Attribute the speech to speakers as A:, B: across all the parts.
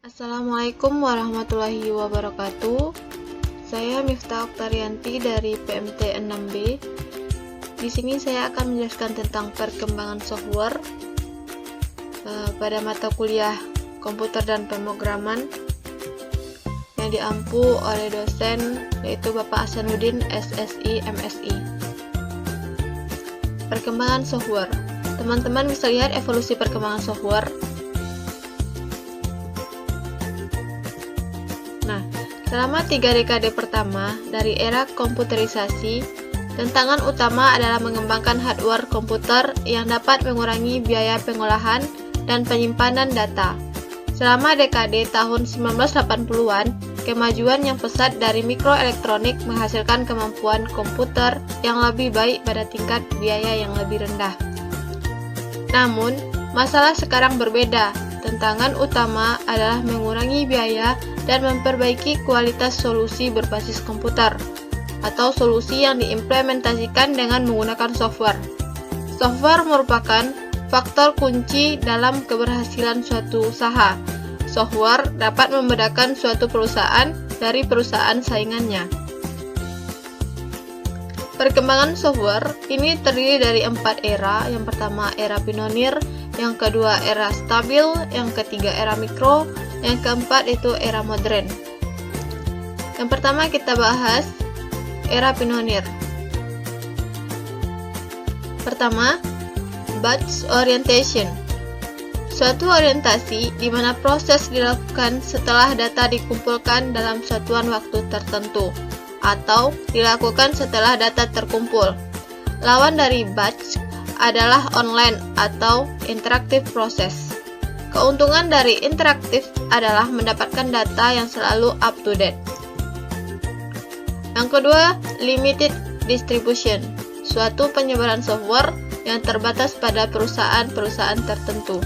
A: Assalamualaikum warahmatullahi wabarakatuh. Saya Miftah Oktarianti dari PMT 6B. Di sini saya akan menjelaskan tentang perkembangan software pada mata kuliah komputer dan pemrograman yang diampu oleh dosen yaitu Bapak Hasanuddin SSI MSI. Perkembangan software. Teman-teman bisa lihat evolusi perkembangan software. Selama 3 dekade pertama dari era komputerisasi, tantangan utama adalah mengembangkan hardware komputer yang dapat mengurangi biaya pengolahan dan penyimpanan data. Selama dekade tahun 1980-an, kemajuan yang pesat dari mikroelektronik menghasilkan kemampuan komputer yang lebih baik pada tingkat biaya yang lebih rendah. Namun, masalah sekarang berbeda. Tantangan utama adalah mengurangi biaya dan memperbaiki kualitas solusi berbasis komputer, atau solusi yang diimplementasikan dengan menggunakan software. Software merupakan faktor kunci dalam keberhasilan suatu usaha. Software dapat membedakan suatu perusahaan dari perusahaan saingannya. Perkembangan software ini terdiri dari 4 era. Yang pertama era pionir, yang kedua era stabil, yang ketiga era mikro, yang keempat itu era modern. Yang pertama kita bahas era pionir. Pertama, batch orientation. Suatu orientasi di mana proses dilakukan setelah data dikumpulkan dalam satuan waktu tertentu atau dilakukan setelah data terkumpul. Lawan dari batch adalah online atau interaktif proses. Keuntungan dari interaktif adalah mendapatkan data yang selalu up to date. Yang kedua, limited distribution, suatu penyebaran software yang terbatas pada perusahaan-perusahaan tertentu.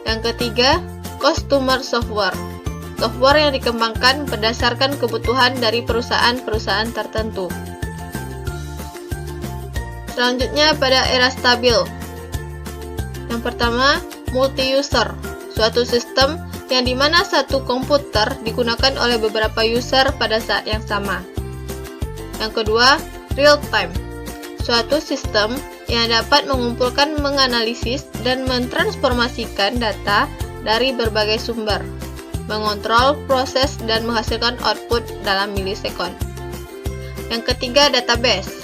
A: Yang ketiga, customer software, software yang dikembangkan berdasarkan kebutuhan dari perusahaan-perusahaan tertentu. Selanjutnya pada era stabil. Yang pertama, multi-user, suatu sistem yang dimana satu komputer digunakan oleh beberapa user pada saat yang sama. Yang kedua, real-time, suatu sistem yang dapat mengumpulkan, menganalisis, dan mentransformasikan data dari berbagai sumber, mengontrol proses, dan menghasilkan output dalam milisekund. Yang ketiga, database.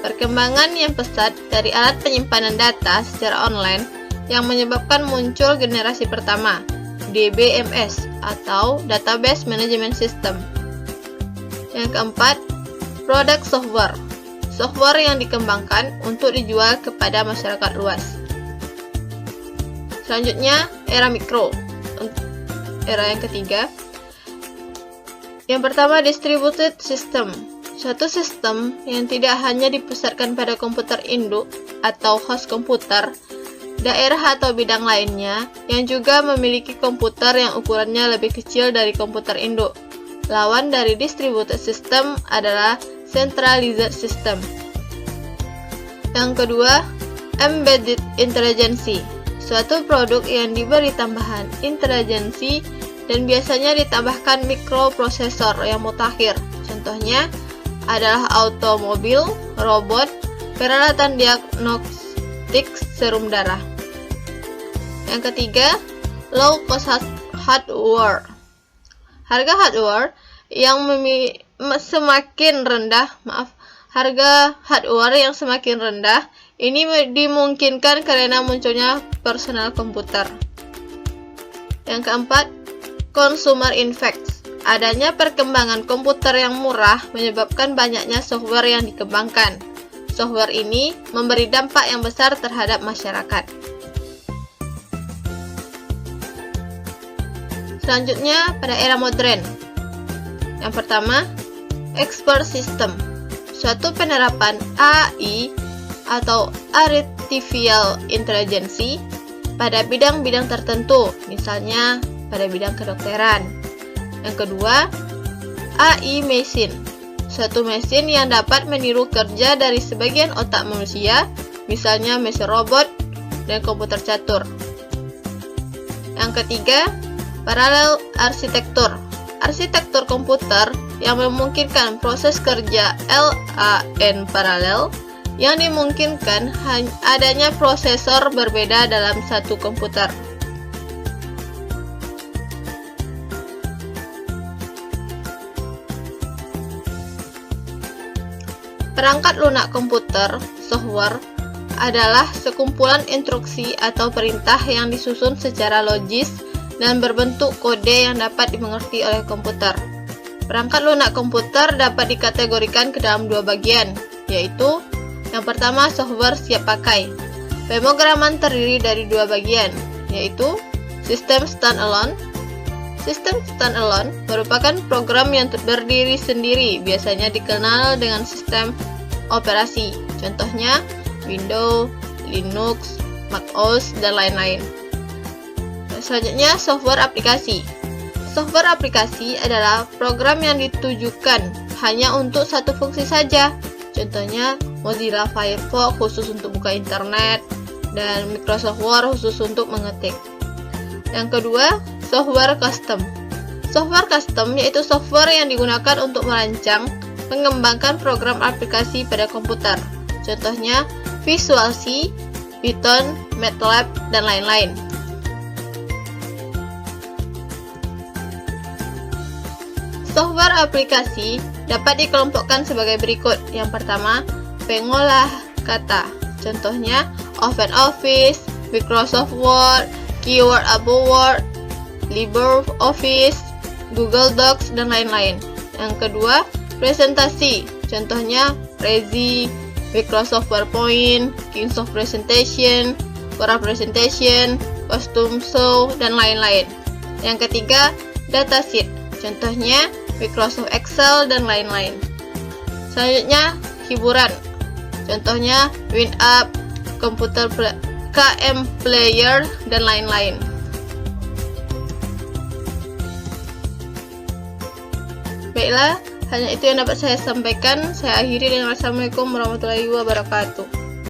A: Perkembangan yang pesat dari alat penyimpanan data secara online yang menyebabkan muncul generasi pertama, DBMS atau Database Management System. Yang keempat, product software, software yang dikembangkan untuk dijual kepada masyarakat luas. Selanjutnya, era mikro, era yang ketiga. Yang pertama, distributed system, suatu sistem yang tidak hanya dipusatkan pada komputer induk atau host komputer, daerah atau bidang lainnya yang juga memiliki komputer yang ukurannya lebih kecil dari komputer induk. Lawan dari distributed system adalah centralized system. Yang kedua, embedded intelligence, suatu produk yang diberi tambahan intelijensi dan biasanya ditambahkan mikroprosesor yang mutakhir. Contohnya adalah automobil, robot, peralatan diagnostik serum darah. Yang ketiga, low cost hardware. Harga hardware yang harga hardware yang semakin rendah ini dimungkinkan karena munculnya personal komputer. Yang keempat, consumer effects. Adanya perkembangan komputer yang murah menyebabkan banyaknya software yang dikembangkan. Software ini memberi dampak yang besar terhadap masyarakat. Selanjutnya pada era modern. Yang pertama, expert system, suatu penerapan AI atau artificial intelligence pada bidang-bidang tertentu, misalnya pada bidang kedokteran. Yang kedua, AI machine, suatu mesin yang dapat meniru kerja dari sebagian otak manusia, misalnya mesin robot dan komputer catur. Yang ketiga, Paralel arsitektur. Arsitektur komputer yang memungkinkan proses kerja LAN paralel yang dimungkinkan adanya prosesor berbeda dalam satu komputer. Perangkat lunak komputer, software, adalah sekumpulan instruksi atau perintah yang disusun secara logis dan berbentuk kode yang dapat dimengerti oleh komputer. Perangkat lunak komputer dapat dikategorikan ke dalam dua bagian, yaitu yang pertama software siap pakai. Pemrograman terdiri dari dua bagian, yaitu sistem standalone. Sistem standalone merupakan program yang berdiri sendiri, biasanya dikenal dengan sistem operasi. Contohnya Windows, Linux, macOS, dan lain-lain. Selanjutnya, software aplikasi. Software aplikasi adalah program yang ditujukan hanya untuk satu fungsi saja. Contohnya, Mozilla Firefox khusus untuk buka internet, dan Microsoft Word khusus untuk mengetik. Yang kedua, software custom. Software custom yaitu software yang digunakan untuk merancang, mengembangkan program aplikasi pada komputer. Contohnya, Visual C, Python, MATLAB, dan lain-lain. Software aplikasi dapat dikelompokkan sebagai berikut. Yang pertama, pengolah kata. Contohnya, OpenOffice, Microsoft Word, Keyword Abo Word, LibreOffice, Google Docs, dan lain-lain. Yang kedua, presentasi. Contohnya, Prezi, Microsoft PowerPoint, Kingsoft Presentation, Quora Presentation, Custom Show, dan lain-lain. Yang ketiga, datasheet. Contohnya, Microsoft Excel, dan lain-lain. Selanjutnya, hiburan. Contohnya, WinUp, KM Player, dan lain-lain. Baiklah, hanya itu yang dapat saya sampaikan. Saya akhiri dengan Assalamualaikum warahmatullahi wabarakatuh.